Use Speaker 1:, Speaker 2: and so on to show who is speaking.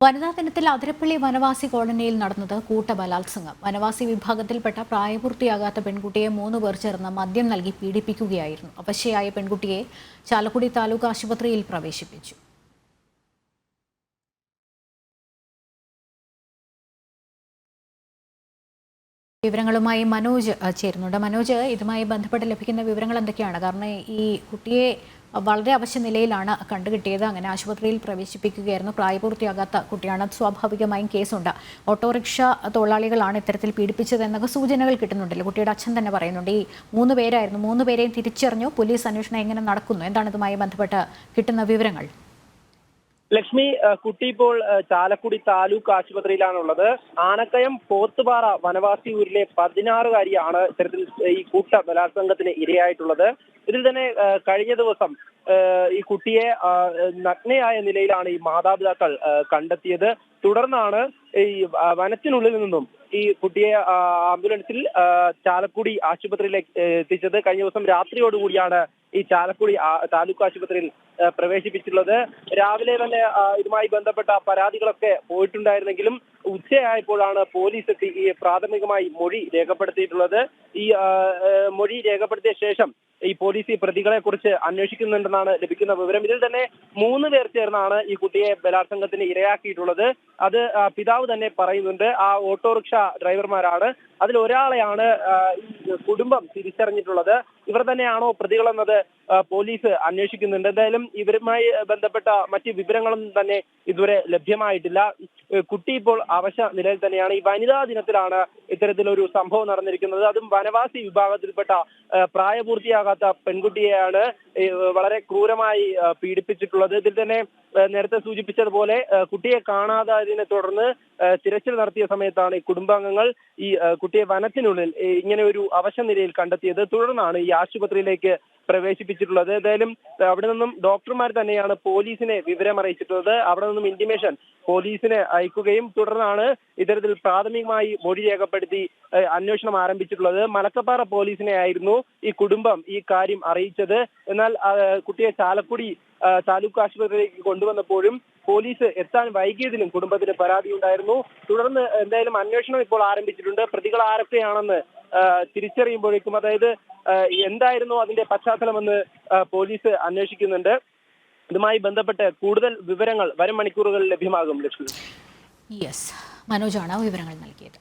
Speaker 1: വനിതാ ദിനത്തിൽ അതിരപ്പള്ളി വനവാസി കോളനിയിൽ നടന്നത് കൂട്ടബലാത്സംഗം. വനവാസി വിഭാഗത്തിൽപ്പെട്ട പ്രായപൂർത്തിയാകാത്ത പെൺകുട്ടിയെ 3 പേർ ചേർന്ന് മദ്യം നൽകി പീഡിപ്പിക്കുകയായിരുന്നു. അവശയായ പെൺകുട്ടിയെ ചാലക്കുടി താലൂക്ക് ആശുപത്രിയിൽ പ്രവേശിപ്പിച്ചു. വിവരങ്ങളുമായി മനോജ് ചേരുന്നുണ്ട്. മനോജ്, ഇതുമായി ബന്ധപ്പെട്ട് ലഭിക്കുന്ന വിവരങ്ങൾ എന്തൊക്കെയാണ്? കാരണം ഈ കുട്ടിയെ വളരെ അവശ്യ നിലയിലാണ് കണ്ടുകിട്ടിയത്. അങ്ങനെ ആശുപത്രിയിൽ പ്രവേശിപ്പിക്കുകയായിരുന്നു. പ്രായപൂർത്തിയാകാത്ത കുട്ടിയാണ്. സ്വാഭാവികമായും കേസുണ്ട്. ഓട്ടോറിക്ഷ തൊഴിലാളികളാണ് ഇത്തരത്തിൽ പീഡിപ്പിച്ചതെന്നൊക്കെ സൂചനകൾ കിട്ടുന്നുണ്ടല്ലോ. കുട്ടിയുടെ അച്ഛൻ തന്നെ പറയുന്നുണ്ട് ഈ 3 പേരായിരുന്നു. 3 പേരെയും തിരിച്ചറിഞ്ഞു. പോലീസ് അന്വേഷണം എങ്ങനെ നടക്കുന്നു? എന്താണ് ഇതുമായി ബന്ധപ്പെട്ട് കിട്ടുന്ന വിവരങ്ങൾ?
Speaker 2: ലക്ഷ്മി, കുട്ടി ഇപ്പോൾ ചാലക്കുടി താലൂക്ക് ആശുപത്രിയിലാണുള്ളത്. ആനക്കയം പോത്തുപാറ വനവാസി ഊരിലെ 16-കാരിയാണ് ഇത്തരത്തിൽ ഈ കൂട്ട ബലാത്സംഗത്തിന് ഇരയായിട്ടുള്ളത്. ഇതിൽ തന്നെ കഴിഞ്ഞ ദിവസം ഈ കുട്ടിയെ നഗ്നയായ നിലയിലാണ് ഈ മാതാപിതാക്കൾ കണ്ടെത്തിയത്. തുടർന്നാണ് ഈ വനത്തിനുള്ളിൽ നിന്നും ഈ കുട്ടിയെ ആംബുലൻസിൽ ചാലക്കുടി ആശുപത്രിയിലേക്ക് എത്തിച്ചത്. കഴിഞ്ഞ ദിവസം രാത്രിയോടുകൂടിയാണ് ഈ ചാലക്കുടി താലൂക്ക് ആശുപത്രിയിൽ പ്രവേശിപ്പിച്ചിട്ടുള്ളത്. രാവിലെ തന്നെ ഇതുമായി ബന്ധപ്പെട്ട പരാതികളൊക്കെ പോയിട്ടുണ്ടായിരുന്നെങ്കിലും ഉച്ചയായപ്പോഴാണ് പോലീസ് എത്തി ഈ പ്രാഥമികമായി മൊഴി രേഖപ്പെടുത്തിയിട്ടുള്ളത്. ഈ മൊഴി രേഖപ്പെടുത്തിയ ശേഷം ഈ പോലീസ് ഈ പ്രതികളെ കുറിച്ച് അന്വേഷിക്കുന്നുണ്ടെന്നാണ് ലഭിക്കുന്ന വിവരം. ഇതിൽ തന്നെ 3 പേർ ചേർന്നാണ് ഈ കുട്ടിയെ ബലാത്സംഗത്തിന് ഇരയാക്കിയിട്ടുള്ളത്. അത് പിതാവ് തന്നെ പറയുന്നുണ്ട്. ആ ഓട്ടോറിക്ഷ ഡ്രൈവർമാരാണ്. അതിൽ ഒരാളെയാണ് ഈ കുടുംബം തിരിച്ചറിഞ്ഞിട്ടുള്ളത്. ഇവർ തന്നെയാണോ പ്രതികളെന്നത് പോലീസ് അന്വേഷിക്കുന്നുണ്ട്. എന്തായാലും ഇവരുമായി ബന്ധപ്പെട്ട മറ്റ് വിവരങ്ങളൊന്നും തന്നെ ഇതുവരെ ലഭ്യമായിട്ടില്ല. കുട്ടി ഇപ്പോൾ അവശ നിലയിൽ തന്നെയാണ്. ഈ വനിതാ ദിനത്തിലാണ് ഇത്തരത്തിലൊരു സംഭവം നടന്നിരിക്കുന്നത്. അതും വനവാസി വിഭാഗത്തിൽപ്പെട്ട പ്രായപൂർത്തിയാകാത്ത പെൺകുട്ടിയെയാണ് വളരെ ക്രൂരമായി പീഡിപ്പിച്ചിട്ടുള്ളത്. ഇതിൽ തന്നെ നേരത്തെ സൂചിപ്പിച്ചതുപോലെ കുട്ടിയെ കാണാതായതിനെ തുടർന്ന് തിരച്ചിൽ നടത്തിയ സമയത്താണ് ഈ കുടുംബാംഗങ്ങൾ ഈ കുട്ടിയെ വനത്തിനുള്ളിൽ ഇങ്ങനെ ഒരു അവശ നിലയിൽ കണ്ടെത്തിയത്. തുടർന്നാണ് ഈ ആശുപത്രിയിലേക്ക് പ്രവേശിപ്പിച്ചിട്ടുള്ളത്. ഏതായാലും അവിടെ നിന്നും ഡോക്ടർമാർ തന്നെയാണ് പോലീസിനെ വിവരം അറിയിച്ചിട്ടുള്ളത്. അവിടെ നിന്നും ഇന്റിമേഷൻ പോലീസിനെ അയക്കുകയും തുടർന്നാണ് ഇത്തരത്തിൽ പ്രാഥമികമായി മൊഴി രേഖപ്പെടുത്തി അന്വേഷണം ആരംഭിച്ചിട്ടുള്ളത്. മലക്കപ്പാറ പോലീസിനെ ആയിരുന്നു ഈ കുടുംബം ഈ കാര്യം അറിയിച്ചത്. എന്നാൽ കുട്ടിയെ ചാലക്കുടി താലൂക്ക് ആശുപത്രിയിലേക്ക് കൊണ്ടുവന്നപ്പോഴും പോലീസ് എത്താൻ വൈകിയതിലും കുടുംബത്തിന് പരാതി ഉണ്ടായിരുന്നു. തുടർന്ന് എന്തായാലും അന്വേഷണം ഇപ്പോൾ ആരംഭിച്ചിട്ടുണ്ട്. പ്രതികൾ ആരൊക്കെയാണെന്ന് തിരിച്ചറിയുമ്പോഴേക്കും, അതായത് എന്തായിരുന്നു അതിന്റെ പശ്ചാത്തലമെന്ന് പോലീസ് അന്വേഷിക്കുന്നുണ്ട്. ഇതുമായി ബന്ധപ്പെട്ട് കൂടുതൽ വിവരങ്ങൾ വരും മണിക്കൂറുകളിൽ ലഭ്യമാകും. ലക്ഷ്മി,
Speaker 1: യെസ്, മനോജാണ് വിവരങ്ങൾ നൽകിയത്.